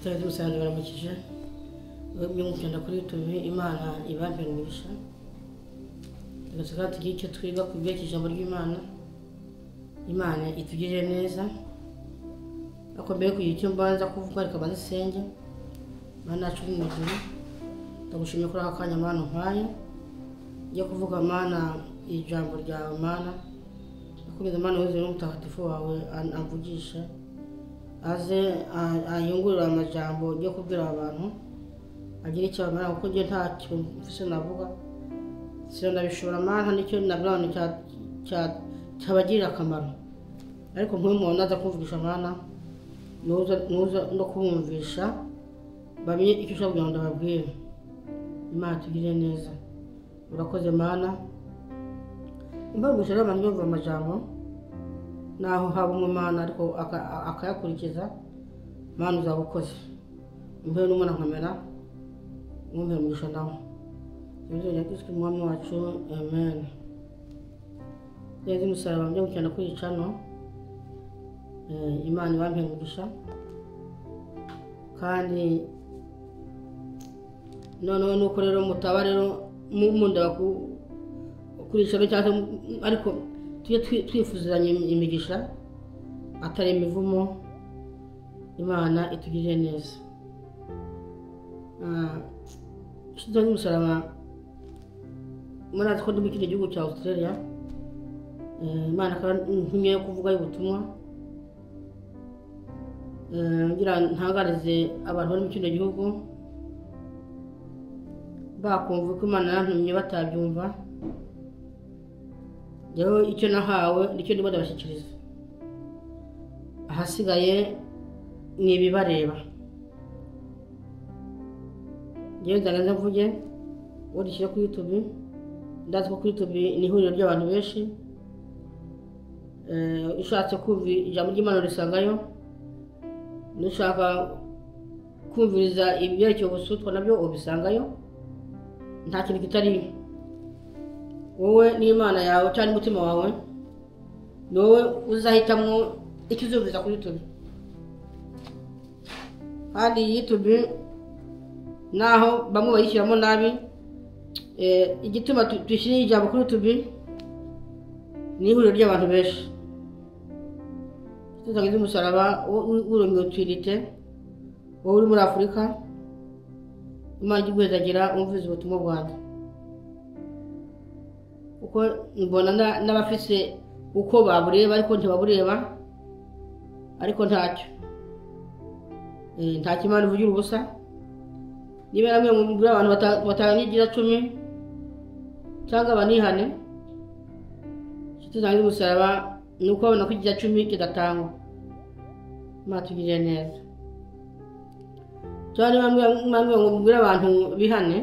tutari dusanzwe baramukije by'umukenda kuri YouTube Imana ibambere umugisha tugasaka tugiye icyo twiga ku ijambo ry'Imana. Imana itugirire neza akomeye ku icyo mbanza kuvuga ariko bazisenge Mana yacu mu ijuru ndagushimye kuri aka kanya Mana mpaye yo kuvuga Mana ijambo ryawe Mana akomeza Mana weze n'umutagatifu wawe amvugisha aze ayungurira amajambo yo kubwira abantu agira icyo Mana kuko ngiye nta kintu mfise navuga sio ndabishobora Mana nicyo nabrano cyabagirira akamaro ariko nk'umuntu aza kuvugisha Mana nuza no kubumvisha bamenye icyo ushaka kugira ngo ndababwire. Imana tugire neza urakoze Mana imbago gushara abantu bumva amajambo naho haba umwana ariko akayakurikiza Mana uzabukoze imbago n'umwana nkamera mwumvira umugisha nawe ibyo yakiswe umwami wacu amen. Yezi musaraba byo cyane kwicano Imana ibambere umugisha kandi none nuko rero mutaba rero munda kurishano cyane ariko tuje twifuziranye imigisha atari imivumo. Imana itugirire neza. Shidani musaraba mwana twandi mu kindi gihugu cya Australia. Imana ntumye kuvuga y'ubutumwa ngira ntangarize abantu bari mu kindi gihugu bakumva ko Imana yantumye batabyumva yewe icyo nahawe nicyo ndimo ndabashyikiriza ahasigaye ni ibibareba. Yewe ndangaza mvuge wadishyira kuri YouTube ndazi ko kuri YouTube ni ihuriro ry'abantu benshi ushatse kumva ijambo ry'Imana risangayo nushaka kumviriza ibyerekeye ubusutwa nabyo ubisangayo nta kintu kitari wowe n'Imana yawe cyane umutima wawe wowe uzahitamwo ikizumviza kuri YouTube kandi YouTube naho bamwe bayishyiramo nabi igituma dushyira ijambo kuri YouTube ni ihuriro ry'abantu benshi tuzagize umusaraba urumye utwirite wowe uri muri Afurika Imana igwezagira umviza ubutumwa bwanjye uko mbona n'abafise uko babureba ariko ntibabureba ariko ntacyo nta kimana ivugira ubusa. Niba namwe mu abantu batanyigira 10 cyangwa banihane tuzagize umusaraba nuko babona ko igira 10 kidatangwa. Imana tugirire neza cyane bamwe ngo abantu bihane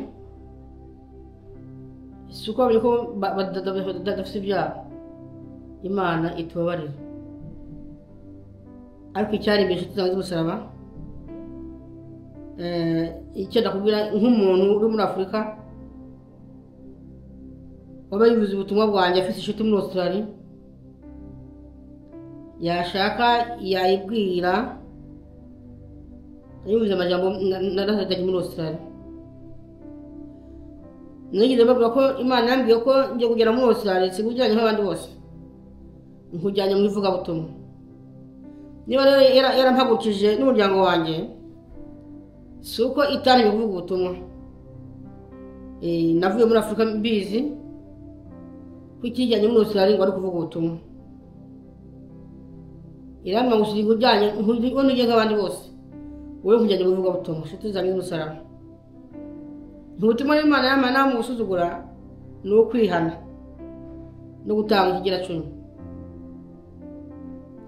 suko biko badafite ibyaha Imana itubabarira ariko icyari bishe tuzagize umusaraba icyo ndakubwira nk'umuntu uri muri Afurika wabayivuze ubutumwa bwanjye afite inshuti muri Australia yashaka yayibwira yivuze amajambo naratajya muri Australia nigeze bavuga ko Imana yambwiye ko ngiye kugera muri Australia sigujyanye nk'abandi bose nkujyanye mu ivuga butumwa. Niba rero yarampagukije n'umuryango wanjye suko itari bivuga ubutumwa navuye muri Afurika mbizi kwikijyanye muri Australia ngo ari kuvuga ubutumwa iramma gusiga ujyanye nk'ugiye nk'abandi bose wowe nkujyanye mu ivuga butumwa shituzanye umusaraba ntutumwa n'Imana y'Imana mu gusuzugura no kwihana no gutanga ikigira 10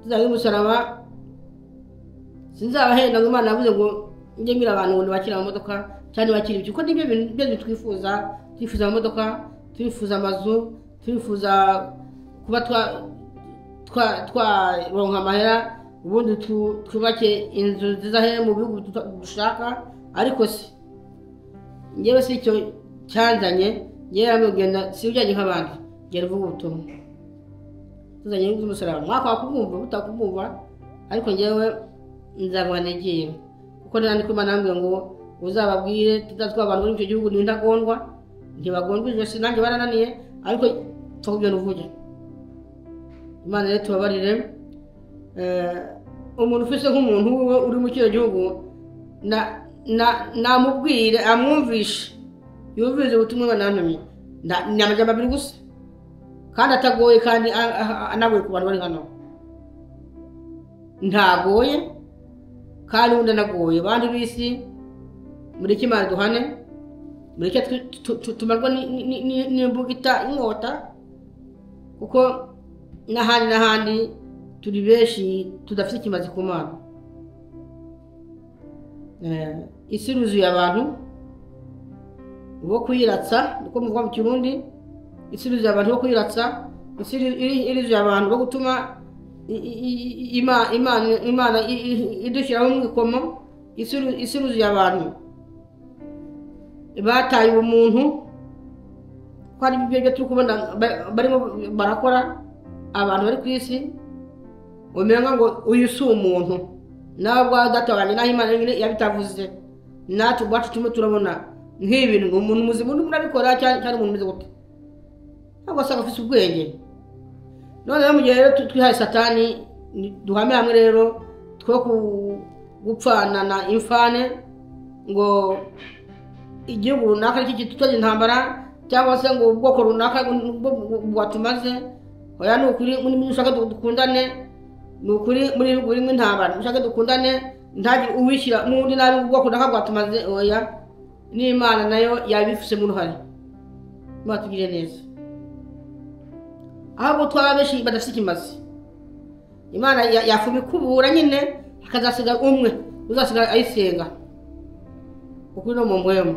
tuzanye umusaraba sinzabahenda ngo Imana yavuze ngo njye ngira abantu ngo bakira mu modoka cyane bakira ibyo ko nibyo bintu twifuza amamodoka twifuza amazu twifuza kuba twaronka amahera ubundi twubake inzu nziza he mu bihugu dushaka ariko si ngewe si icyo cyanzanye ngewe amugenda si ujyanye nk'abandi ngera uvuga ubutumwa tuzanye umusaraba mwaka wakubumva utakubumva ariko ngewe nzabana igiye kuko kuko nandiko Imana yambwiye ngo uzababwire tudatwa abantu muri icyo gihugu n'intagondwa ntibagondwa ijosi nanjye barananiye ariko tukubwira uvuge Imana rero tubabarire umuntu ufise nk'umuntu uri mu cyo gihugu namubwire amwumvishe yumvise ubutumwa banantumye ni amajambo abiri gusa kandi atagoye kandi anagoye ku bantu bari hano ntagoye kandi undi anagoye abandi bisi muri Imana duhane muri tumarwa n'imbugita inkota kuko n'ahandi turi benshi tudafite ikimazi ku Mana isi yuzuye abantu bo kuyiratsa niko muvuga mu Kirundi isi yuzuye abantu bo kuyiratsa isi yuzuye abantu bo gutuma Imana idushyiraho umwikomo isi yuzuye abantu bataye umuntu ko ari ibyo turi kubona barimo barakora abantu bari ku isi umenga ngo uyu si umuntu nabwo adatabanye naho Imana yabitavuze natwe ubwacu turimo turabona nk'ibintu umuntu muzima undi murabikora cyane umuntu umeze gute ntabwo asanga afite ubwenge none rero mu gihe rero twihaye Satani duhame hamwe rero two gupfana na infane ngo igihugu runaka iki tutari intambara cyangwa se ngo ubwoko runaka bwatumaze oya ni ukuri muri ushaka dukundane ni ukuri muri buri mwe intambara ushaka dukundane ntagira uwishyira n'undi nabi ubwoko runaka bwatumaze oya n'Imana nayo yabifuse mu ruhare batugire neza ahubwo twabeshi badafite ikimazi Imana yafuma ikubura nyine hakazasiga umwe uzasiga ayisenga kuko no mu mwemo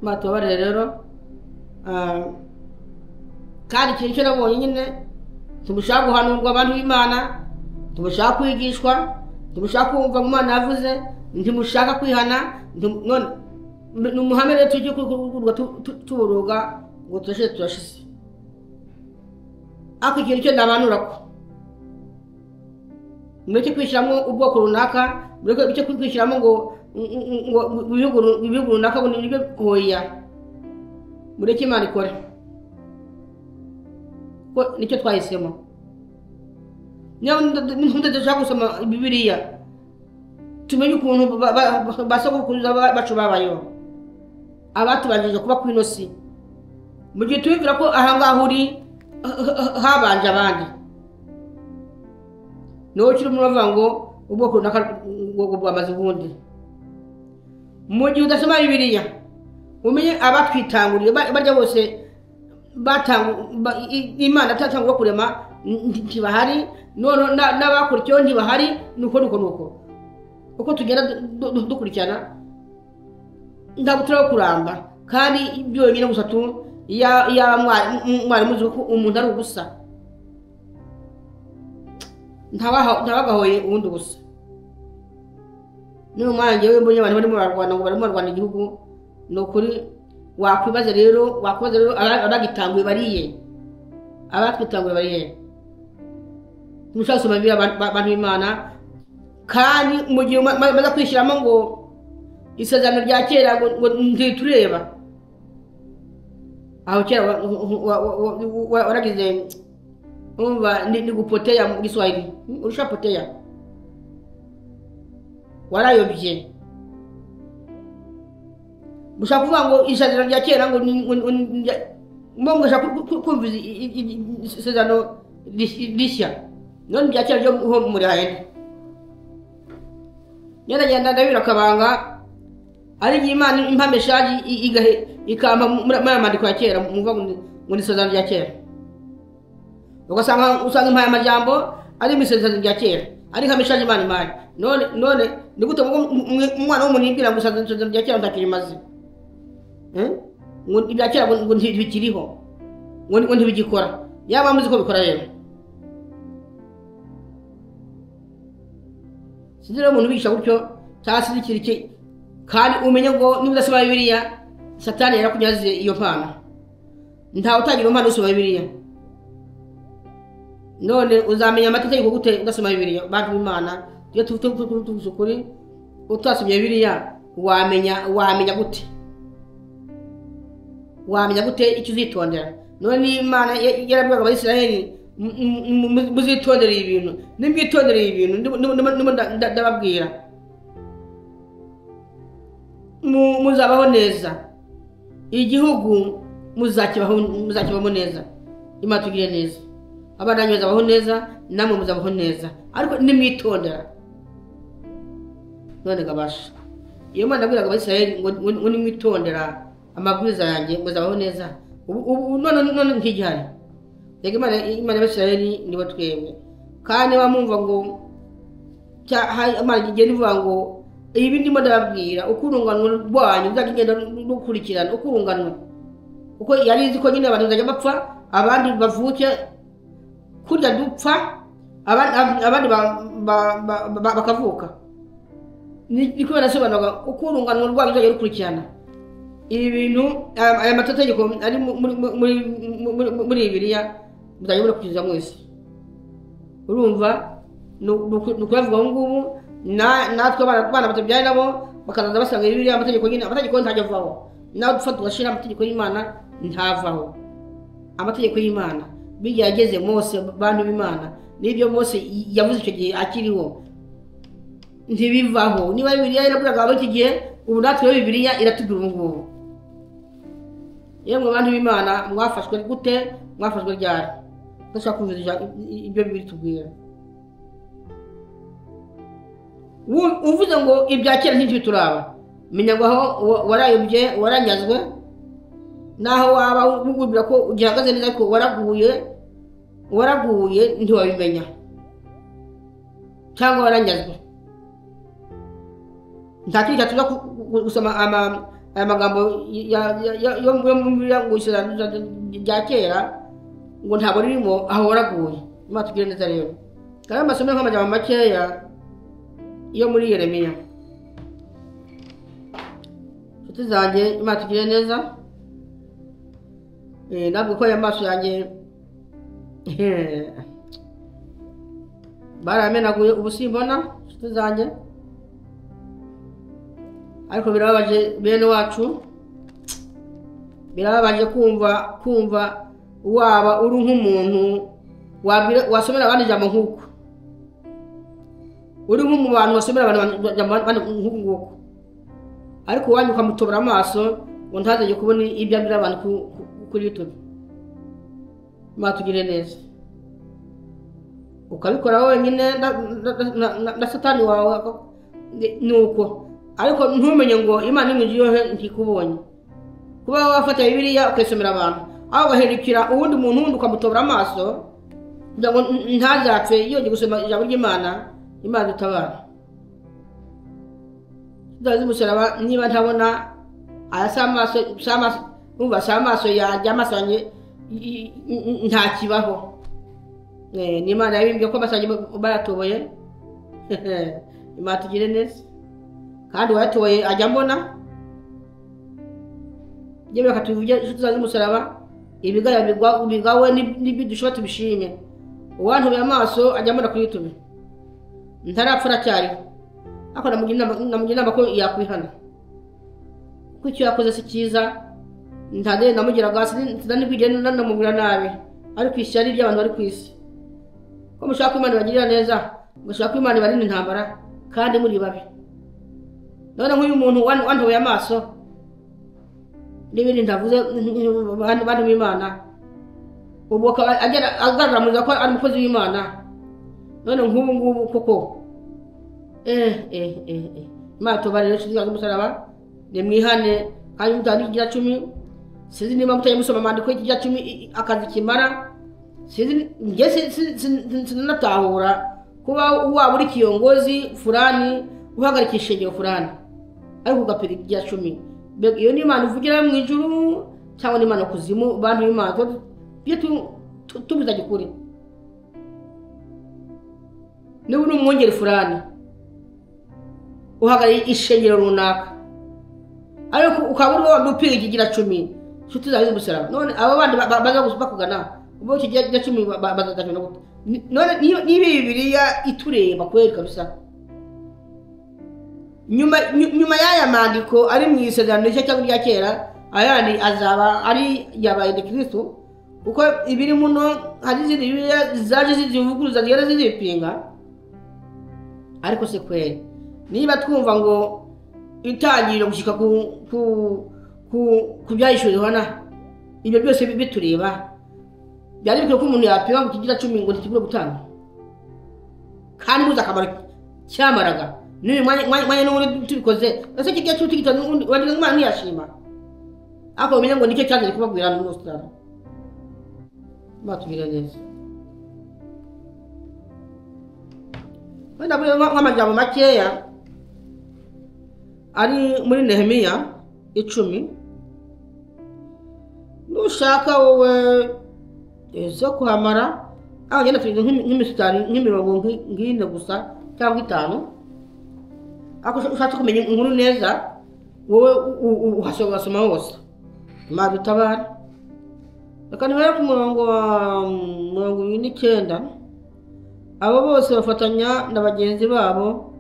matubare rero kandi ikintu cyo nabonye nyine tumushaka guhanurwa abantu b'Imana tumushaka kwigishwa tumushaka kumva Imana yavuze ntimushaka kwihana none numuhame rero tujye kurwa tuburoga ngo turashize ako ikintu cyo ndabanura ko mureke kwishyiramo ubwoko runaka mureke kwishyiramo ngo ibihugu runaka ngo nibyo hoya mureke Imana ikore ko nicyo twahisemo niyo ndashaka gusoma Bibiliya tumenye ukuntu basogokuruza bacu babayeho abatubanjije kuba ku ino si mu gihe tubibwira ko ahangaha uri habanje abandi niwo kiri mu bavuga ngo ubwoko runaka bwamaze ubundi mu gihe udasoma Bibiliya umenye abatwitanguriye barya bose Imana atatangura kurema ntibahari none n'abakurikiyeho ntibahari nuko uko tugenda dukurikirana ntabwo turiho kuramba kandi byonyine gusa yaba mwarimu uzi ko umuntu ari ubusa ntabagahoye ubundi busa niyo mwanya we mbonye abantu barimo bararwana ngo barimo barwana igihugu ni ukuri wakwibaza rero abagitanguye bariye abatwitanguye bariye tumushaka gusoma Bibiliya abantu b'Imana kandi mu gihe maze kwishyiramo ngo isezerano rya kera ngo ntitureba aho kera waragize umva ni gupotea mu Kiswahili ulishapotea warayobye mushaka kuvuga ngo isezerano rya kera ngo mo mushaka kumva isezerano rishya none rya kera ryo muri hayene nyaragenda ndabira kabanga ari Imana impameshaji ikamba muri amandiko ya kera muvuga ngo isezerano rya kera usanga impaya amajambo ari isezerano rya kera ari hameshaji Imana none ni gute umwana w'umuntu yibwira ngo isezerano rya kera ntakirimaze ngo ibya kera ngo ntibikiriho ngo ntibigikora yaba muzi ko bikora rero sinzi rero umuntu bigisha gutyo cyangwa se ikiri kandi umenye ngo niba udasoma Bibiliya Satani yarakunyaze iyo mpano ntawe utagira impano usoma Bibiliya none uzamenya amategeko gute udasoma Bibiliya bantu b'Imana iyo tuvuze ukuri utasomye Bibiliya wamenya gute? Wamenya gute icyo uzitondera? None Imana yarabwaga Abayisiraheli muzitondera ibintu, nimwitondera ibintu ndababwira muzabaho neza, igihugu muzakibamo neza, Imana tugire neza, abana banyu bazabaho neza, namwe muzabaho neza, ariko nimwitondera. None gabasha iyo Imana abwiraga Abayisiraheli ngo nimwitondera amabwiriza yanjye muzabaho neza, none nk'igihari yego Imana y'Abisiraheli nibo twemwe. Kandi bamumva ngo Imana igenda ivuga ngo ibi ndimo ndababwira ukurunganwa rwanyu nzagenda rukurikirana ukurunganwa, kuko yari izi ko nyine abantu bazajya bapfa, abandi bavuke kurya dupfa, abandi bakavuka. Ni kubera sobanura ukurunganwa rwanyu nzajya rukurikirana. Ibi bintu aya mategeko ari muri Bibiliya muzajya murakukiza mwese. Urumva nukuvuga ngubu natwe abana batabyaye nabo bakazaza basanga Bibiliya amategeko nyine, amategeko ntajya avaho. Nawe dufata tugashira amategeko y'Imana ntavaho. Amategeko y'Imana bigeze Mose, bantu b'Imana, n'ibyo Mose yavuze icyo gihe akiriho ntibivaho. Niba Bibiliya iraburaga abo iki gihe, ubu natwe Bibiliya iratubwira ngubu. Yemwe bantu b'Imana mwafashwe gute? Mwafashwe ryari? Ndashaka kumvira ibyo Bibiliya itubwira. Uvuze ngo ibya kera ntibyo turaba, menya ngo aho warayobye waranyazwe, naho waba wubwira ko ugihagaze neza ko waraguye ntiwabimenya, cyangwa waranyazwe. Nta kintu cyatuza gusoma aya magambo yo mu ngo isezerano rya kera ngo ntabwo ririmo aho waraguye. Imana tugire neza rero. Kandi amasomo nk'amajambo makeya yo muri Yeremiya. Nshuti zanjye, Imana tugire neza. Ntabwo ko aya maso yanjye baramenaguye ubu simbona, nshuti zanjye, ariko birababaje bene wacu, birababaje kumva waba uri nk'umuntu wasomera abandi ijambo nk'uko, uri nk'umuntu wasomera abandi nk'uko, ariko wanyu ukamutobora amaso ngo ntazajye kubona ibyo abwira abantu kuri YouTube. Imana tugire neza. Ukabikora wenyine na satani wawe nuko, ariko ntumenye ngo Imana imwijiyeho ntikubonye. Kuba wafata Bibiliya ukayisomera abantu, aho ugaherukira uwundi muntu wundi ukamutobora amaso kugira ngo ntazapfe yongeye gusoma ijambo ry'Imana. Imana dutabara. Ndazi musaraba niba ntabona aya amaso yanjye, amaso yanjye nta kibaho. Ni Imana yabimbye ko amaso yanjye baratoboye. Imana tugire neza. Kandi watoye ajya mbona yewe katuvuge tuzazi musaraba ibigaya bigawe n'ibyo dushobora tubishime. Uwantu amaso ajya mbona kuri YouTube ntarapfura cyari, ako namugira ko yakwihana, kuko icyo yakoze si cyiza. Ntade namugira gasi ndanibigenda namubwira nabi, ariko ishyari by'abantu bari ku isi. Ko mushaka Imana bagirira neza, mushaka Imana ibarinde intambara, kandi muri babi. None nk'uyu muntu wantoye amaso n'ibindi ndavuze bantu b'Imana, ubu agaragaza ko ari umukozi w'Imana. None nk'ubu koko Imana tubarire tuzaze musaraba nimwihane, kandi mutandi igira 10. Sizi niba mutaye musoma amandiko y'igira 10 akazi kimara. Sizi ngese sinatahura kuba waba uri kiyongozi fulani uhagarikisha igihe fulani, ariko ugapira igira 10. Iyo ni Imana uvugira mu ijuru cyangwa ni Imana kuzimu? Bantu b'Imana byo tubiza gikuri. Niba uri umwongeri fulani uhagari ishengero runaka, ariko ukaba uri wandupira igira 10, nshuti zawe z'umusaraba. None abo bandi baza bakugana ubo kigira 10 bazagana gute? None niba Bibiliya itureba kweli kabisa, nyuma y'aya mandiko ari mu isezerano rishya cyangwa irya kera ayandi azaba ari yabaye de Kristo kuko ibiri muno hari izindi Bibiliya zaje zivuguruza zigera zizipinga ariko se kweli niba twumva ngo itangiriro gushika ku byayishuri hana ibyo byose bitureba byari bikwiye ko umuntu yapima ngo kigira 10 ngo ntikibure gutanga kandi muza akamaro cyamaraga n'uyu mwanya n'ubundi tubikoze ese kigiye cyutigita wagira Imana ntiyashima ako umenye ngo nicyo cyaje kubabwira muri Australia batubwira neza wenda buri nk'amajambo makeya ari muri Nehemiya 10 nushaka wowe zo kuhamara agenda twiga nk'imisitari nk'imirongo ngine gusa cyangwa 5 ako ushatse kumenya inkuru neza wowe uhasoma hose Imana utabara akandi bari ku murongo wa 29 abo bose bafatanya na bagenzi babo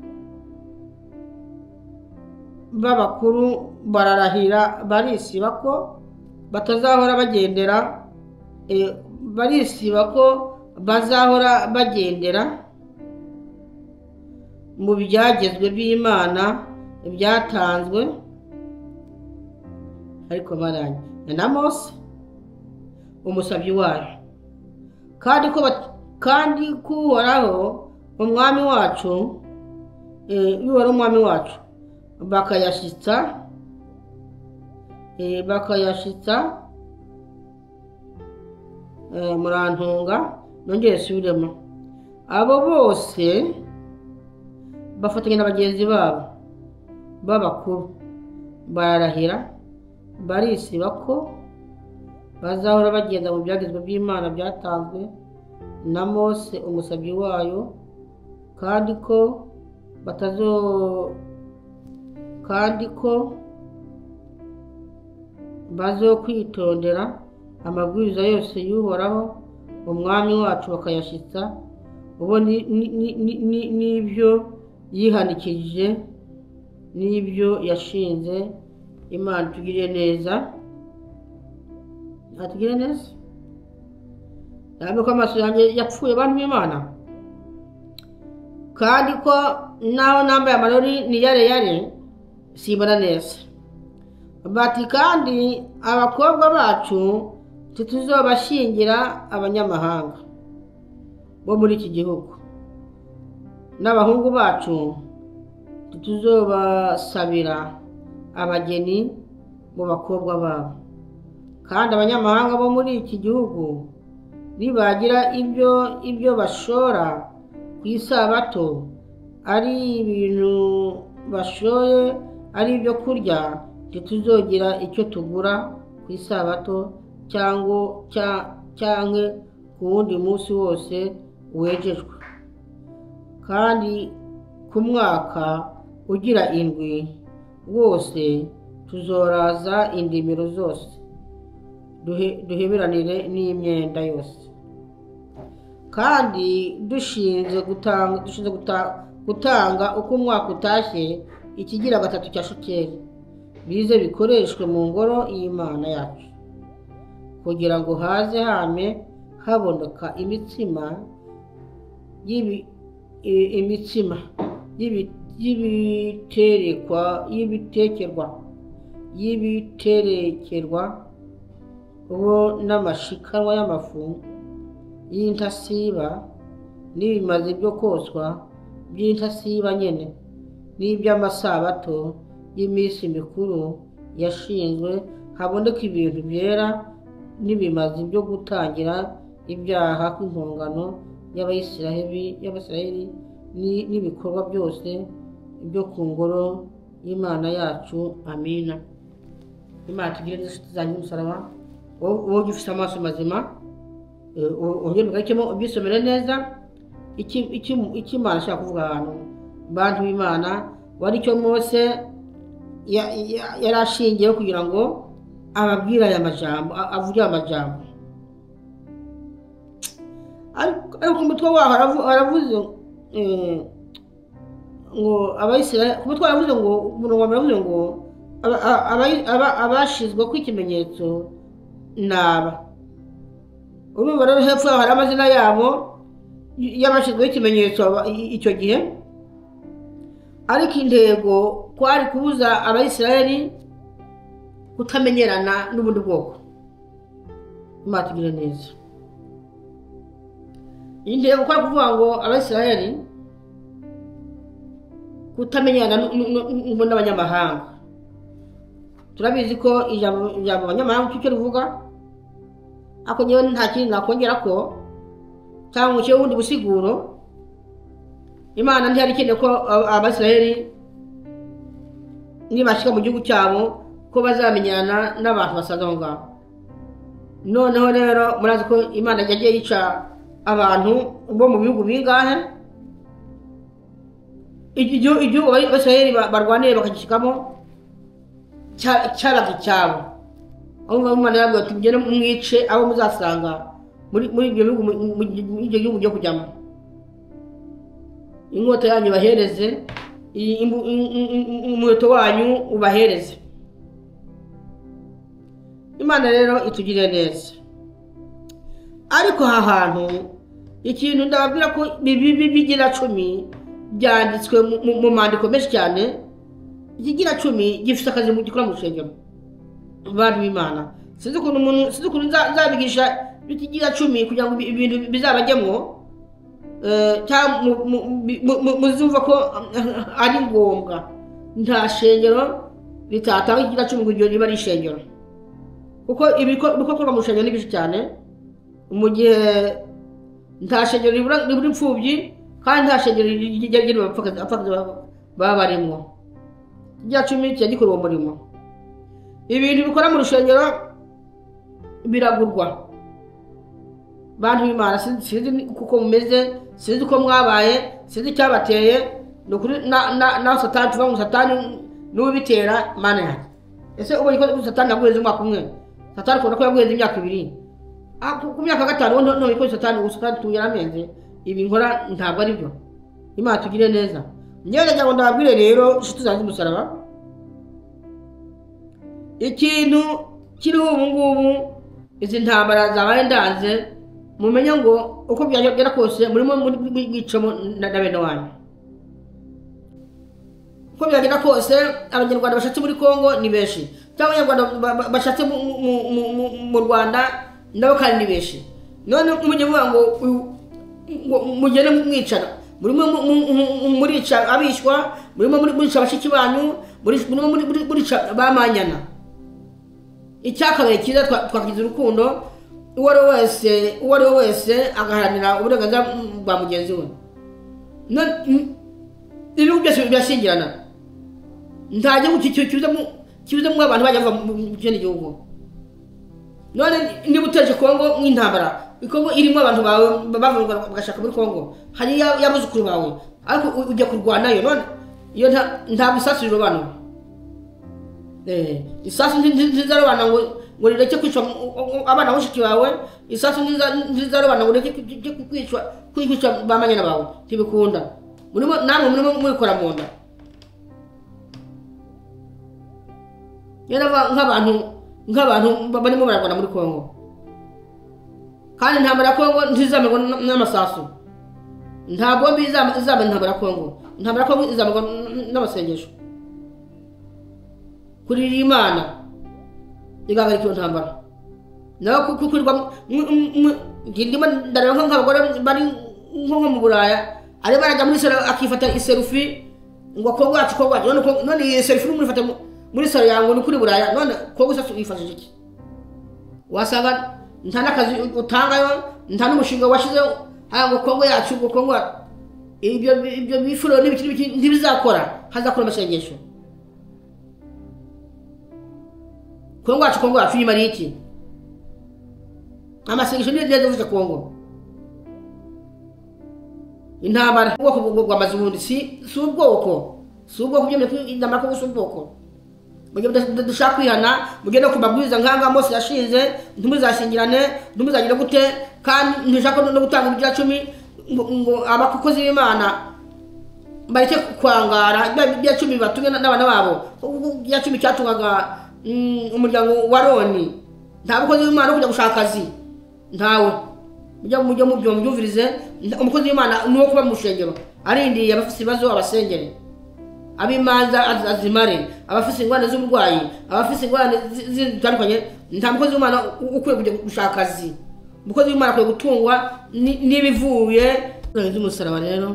babakuru bararahira barisiba ko batazahora bagendera barisiba ko bazahora bagendera mu byagezwe by'Imana byatanzwe ariko baranye na Mose umusabyi wayo kandi kuhoraho umwami wacu yuwari umwami wacu bakayashitsa murantunga nongere subiremo abo bose bafatanya na bagenzi babo babakuru bararahira barisiba ko bazahora bagenda mu byagezwe by'Imana byatanzwe na Mose umusabyi wayo kandi ko bazokwitondera amabwiriza yose y'uhoraho umwami wacu bakayashitsa ubo n'ibyo yihanikije n'ibyo yashinze Imana tugire neza atugire neza ko amaso yanjye yapfuye abantu b'Imana kandi ko naho nambaye amarori ni yare simbona neza bati kandi abakobwa bacu tuzobashingira abanyamahanga bo muri iki gihugu n'abahungu bacu tuzobasabira abageni mu bakobwa babo kandi abanyamahanga bo muri iki gihugu nibagira ibyo bashora ku isabato ari ibintu bashoye ari ibyo kurya tuzogira icyo tugura ku isabato cyangwa ku wundi munsi wose wejejwe kandi ku mwaka ugira indwi wose tuzoraza indimiro zose duheberanire n'imyenda yose kandi dushinze gutanga uko umwaka utashye ikigira 3 cya shekeli bize bikoreshwe mu ngoro y'Imana yacu kugira ngo haze hame haboneka imitsima y'ibiterekerwa uwo n'amashikanwa y'amafu y'intasiba n'ibimazi byo koswa by'intasiba nyene n'iby'amasabato y'iminsi mikuru yashinzwe haboneka ibintu byera n'ibimazi byo gutangira ibyaha kw'impongano y'Abisiraheli n'ibikorwa byose byo ku ngoro y'Imana yacu amina Imana tugire neza tuzanye umusaraba wowe ufite amaso mazima ongera ugahitamo ubyisomere neza iki Imana ashaka kuvuga ahantu bantu b'Imana wari cyo Mose yarashingiyeho kugira ngo ababwira aya majambo avuge amajambo ariko ku mutwe waho haravuze ngo abayisirayeli kuba twaravuze ngo umurongo baravuze ngo abashizwe ku ikimenyetso naba urumva rero hepfo hari amazina yabo y'abashizweho ikimenyetso icyo gihe ariko intego kwari kubuza abayisirayeli kutamenyerana n'ubundi bwoko Imana tugire neza intego kwari kuvuga ngo abayisirayeli kutamenyana n'abanyamahanga turabizi ko ijambo abanyamahanga icyo rivuga ako nyewe nta kindi nakongera ko cyangwa mu wundi busiguro Imana ntiyari ikeneye ko abayisirayeli nibashika mu gihugu cyabo ko bazamenyana n'abantu basaza aho ngaho noneho rero murazi ko Imana yagiye yica abantu bo mu bihugu bingahe igihugu abayisirayeli barwaniye bakagishikamo cyaraga icyabo aho Imana yabwiye ati mugende mwice abo muzasanga muri ibyo bihugu mu gihugu byo kujyamo inkota yanyu bahereze umuheto wanyu ubahereze Imana rero itugire neza ariko aha hantu ikintu ndababwira ko bigira 10 byanditswe mu mandiko menshi cyane ikigira 10 gifite akazi mu gikora mu rusengero abantu b'Imana sinzi ukuntu nzabigisha ikigira 10 kugira ngo ibintu bizabajyemo muzumva ko ari ngombwa nta shengero ritatanga ikigira 10 kugira riba ari ishengero kuko ibikorwa mu shengero ni byinshi cyane mu gihe nta shengero ribura imfubyi kandi nta shengero rigira abapfakazi baba barimo ikigira 10 cyagikora uwo murimo ibintu bikora mu rushengero biragurwa bantu b'Imana sinzi kuko mumeze sinzi ko mwabaye sinzi cyabateye nukuri na satani tuva mu satani n'ubitera Mana yanjye ese ubu ko satani yaguheze umwaka umwe satani kubona ko yaguheze imyaka 2 ku myaka 5 none ko satani tuyaramenze ibi nkora ntabwo ari byo Imana tugire neza njyewe ngo ndababwire rero inshuti zanjye umusaraba ikintu kiriho ubu ngubu izi ntambara zabaye ndanze mumenye ngo uko byagera kose murimo mwicamo na bene wanyu uko byagera kose abanyarwanda bashatse muri Kongo ni benshi cyangwa abanyarwanda bashatse mu Rwanda nabo kandi ni benshi none umujye vuga ngo mugende mwicara murimo murica abishwa murimo murica abashiki banyu murimo murica bamanyana icyakabaye cyiza twakiza urukundo uwo ari we wese agaharanira uburenganzira bwa mugenzi we ibihugu byose birashyingirana nta gihugu kibuzemo abantu bajya bava mu kindi gihugu none niba uteje Kongo nk'intambara Kongo irimo abantu bawe bavuga bagashaka muri Kongo hari yabuzukuru bawe ariko ujya kurwanayo none iyo nta bisasu birobana isasu nzizarobana ngo rireke kwicwa abana bashiki bawe isasu nzizarobana ngo rireke kwicwa bamanyana bawe tibikunda namwe murimo mwikora mu nda nk'abantu barimo baragwana muri Kongo kandi intambara ya Kongo ntizamerwa n'amasasu nta bombi izaba intambara ya Kongo intambara ya Kongo izamerwa n'amasengesho kuri Imana igagarika iyo ntambara nawe kukwirwa ndimo ndareba nk'abagore bari nko mu Buraya ari barajya muri salo akifata iserufi ngo Kongo yacu none iyi serufi murifata muri salo yango ni kuri Buraya none Kongo sasa uyifashije iki wasanga nta nakazi utangayo nta n'umushinga washize ngo Kongo yacu ngo Kongo ibyo bifuro n'ibiki ntibizakora hazakora amasengesho Kongo yacu yimari iki amasengesho ni neza vuze Kongo intambara ubwoko bw'amazi ubundi si ubwoko byemeye intambara ko ubwoko mugihe dushaka kwihana mugihe no kubabwiriza nkanga Mose yashinze ntimuzashingirane ntimuzagire gute kandi ntishaka no gutanga igira 10 ngo abakozi b'Imana bareke kwangara bya 10 batumye n'abana babo bya 10 cyatungaga umuryango wa Roni nta mukozi w'Imana kujya gushaka akazi ntawe mujya mu byumvirize umukozi w'Imana nuwo kuba mu shengero arindiye abafite ibibazo abasengere abimanza azimare abafite ingwane z'uburwayi abafite ingwane zitandukanye nta mukozi w'Imana ukwiye kujya gushaka akazi umukozi w'Imana akwiye gutungwa n'ibivuye z'umusaraba rero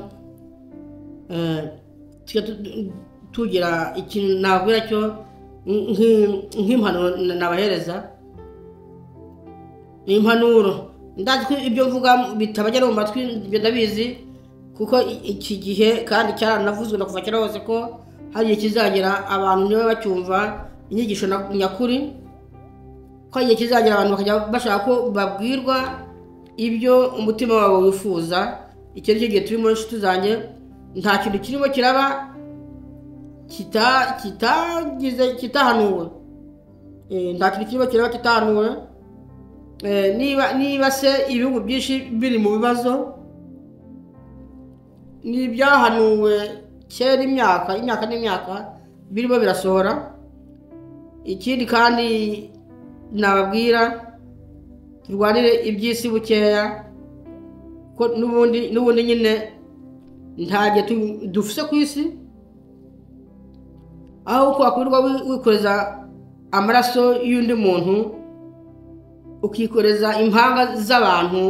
tugira ikintu nabwira cyo nk'impanuro nabahereza impanuro ndazi ko ibyo mvuga bitabagera mu matwi ibyo ndabizi kuko iki gihe kandi cyaranavuzwe no kuva kera hose ko hari kizagera abantu niwe bacyumva inyigisho nyakuri ko igihe kizagera abantu bakajya bashaka ko babwirwa ibyo umutima wabo wifuza icyo cyo gihe turimo inshuti zanjye nta kintu kirimo kiraba kitahanuwe nta kintu kirimo kiraba kitahanuwe niba se ibihugu byinshi biri mu bibazo n'ibyahanuwe kera imyaka n'imyaka birimo birasohora ikindi kandi nababwira turwanire iby'isi bukeya ko n'ubundi nyine ntagiye dufise ku isi aho kwakwirirwa wikoreza amaraso y'undi muntu ukikoreza impanga z'abantu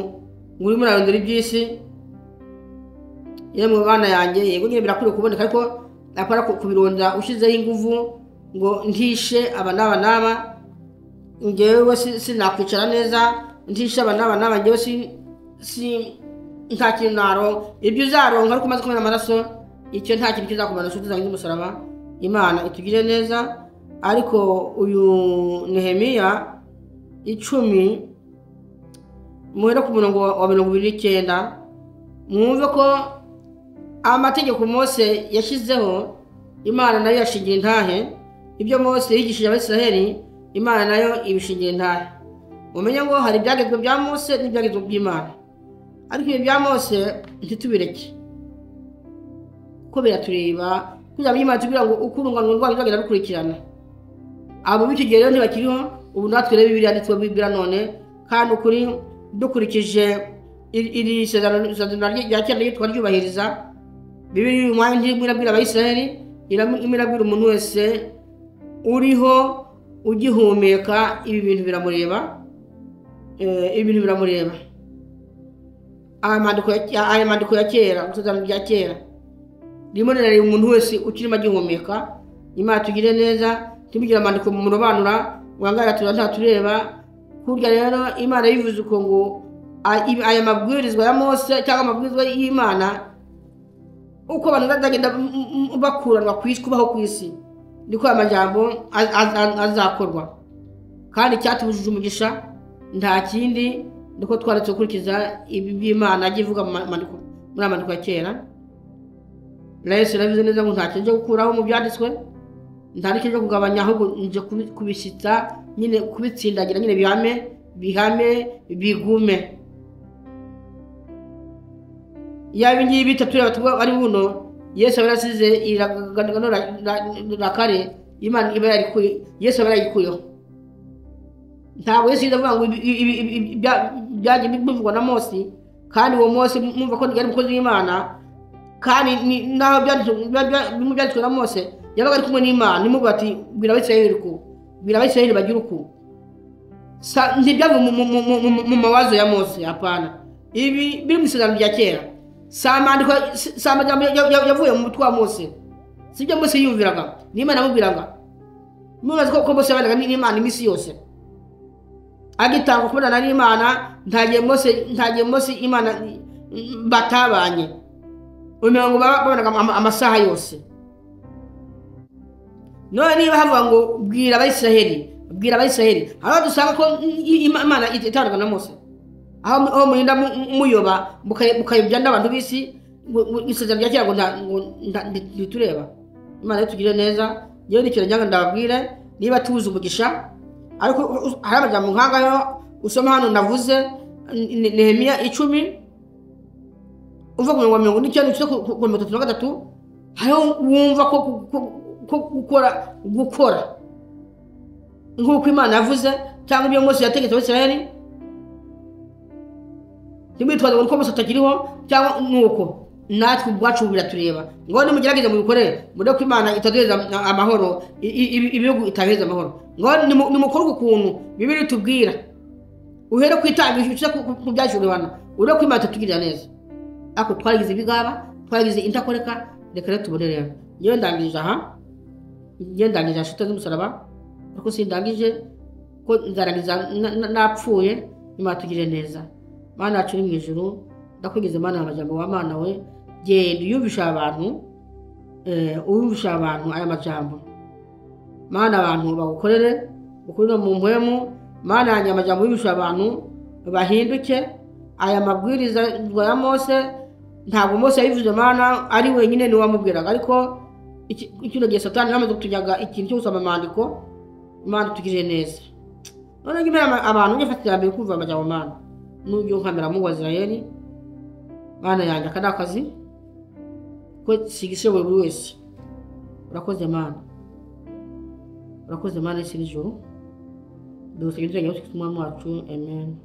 muri murarondera iby'isi yemwe bana yanjye yego nyine birakwiye kuboneka ariko akora kubironda ushizeho inguvu ngo ntishe aba n'aba ngewe sinakwicara neza ntishe aba n'aba ngewe nta kintu naro ibyo uzaronka ariko umaze kumena amaraso icyo nta kintu kizakumana inshuti zanjye z'umusaraba Imana itugire neza ariko uyu Nehemiya 10 muhera ku murongo wa 29 mwumve ko amategeko Mose yashizeho Imana nayo yashingiye intahe ibyo Mose yigishije Abisiraheli Imana nayo ibishingiye intahe mumenye ngo hari ibyagezwe bya Mose n'ibyagezwe by'Imana ariko ibi bya Mose ntitubireke ko biratureba kugira Imana tubwira ngo ukurungana rwanda rwagenda rukurikirana abo bicyo rero ntibakiriho ubu natwe rero Bibiliya nditwe Bibiliya none kandi ukuri dukurikije iri sezerano rya kera yitwa ryubahiriza Bibiliya uyu mwanya ntirabwira Abisiraheli irabwira umuntu wese uriho ugihumeka ibi bintu biramureba aya mandiko ya kera gusezerano rya kera rimonera umuntu wese ukirimo agihumeka Imana tugire neza timugira amandiko mu murobanura wangara ntatureba kurya rero Imana yivuze uko ngo aya mabwirizwa ya Mose cyangwa amabwirizwa y'Imana uko abantu bazagenda bakuranwa kubaho ku isi niko amajambo azakorwa kandi cyatubujije umugisha nta kindi niko twaretse gukurikiza ibi by'Imana agivuga muri amandiko ya kera Yesu yavuze neza ngo nta cyo gukuraho mu byanditswe nta n'icyo kugabanya ahubwo nje kubishyitsa nyine kubitsindagira nyine bihame bigume yabi ngibi bitatureba tuba ari buno Yesu yarasize irakare Imana iba yarikuye Yesu yarayikuyeho ntabwo Yesu yavuga ngo byaje bivugwa na Mose kandi uwo Mose mwumva ko yari umukozi w'Imana kandi naho byanditswe na Mose yabaga ari kumwe n'Imana nimuvuga ati bwira Abisiraheli bagira uku ntibyavuye mu mawazo ya Mose hapana ibi biri mu isezerano rya kera samajambo yavuye mu mutwe wa Mose sibyo Mose yumviraga n'Imana amubwiraga mubaze ko Mose yabanaga n'Imana imisi yose agitanga kubonana n'Imana ntagiye Mose Imana batabanye umengo babanaga amasaha yose none niba havuga ngo bwira Abisiraheli aho dusanga ko Imana itandukana na Mose aho murinda muyoba mukayobya n'abantu bisi isezerano rya kera ngo ntitureba Imana yatugire neza yewe n'icyo njyanga ndababwire niba tuzi umugisha ariko hari amajambo nkangayo usoma hano navuze Nehemiya 10 uva ku 19 ku 33 hariho wumva ko gukora nk'uko Imana yavuze cyangwa ibyo Mose yategetse Abisirayeli, ntibitwaze ngo Mose atakiriho cyangwa nuko natwe ubwacu biratureba ngo nimugerageze mubikorere muri ko Imana itaduheza amahoro, ibihugu itahereza amahoro, ngo nimukore ukuntu Bibiri tubwira uhere kwitangisha ku byashuribana ure ko Imana tutugirira neza. Ako twarigize ibigaba, twarigize intakoreka, reka rero tubone rero ngiye ndangije aha, ngiye ndangije ashita z'umusaraba ariko sindangije ko nzarangiza napfuye. Imana tugirire neza. Mana yacu mu ijuru, ndakwigize Mana amajambo wa Mana we, genda uyumvisha abantu aya majambo Mana, abantu bagukorere ukurira mu mpwemu Mana yanjye. Amajambo uyumvisha abantu bahinduke. Aya mabwiriza ya Mose ntabwo Mose yabivuze Mana ari wenyine ni wamubwiraga, ariko ikintu gihe Satani yamaze kutunyaga ikintu cyo gusoma amandiko. Imana tugirire neza. None ngimera abantu ngefatira mbere kumva amajambo Mana n'ubyo nkamera mu Israeli. Mana yanjye akadakazi ko sigishe buri wese. Urakoze Mana, urakoze Mana isi n'ijuru. Dusengera cyose ku mwana wacu. Amen.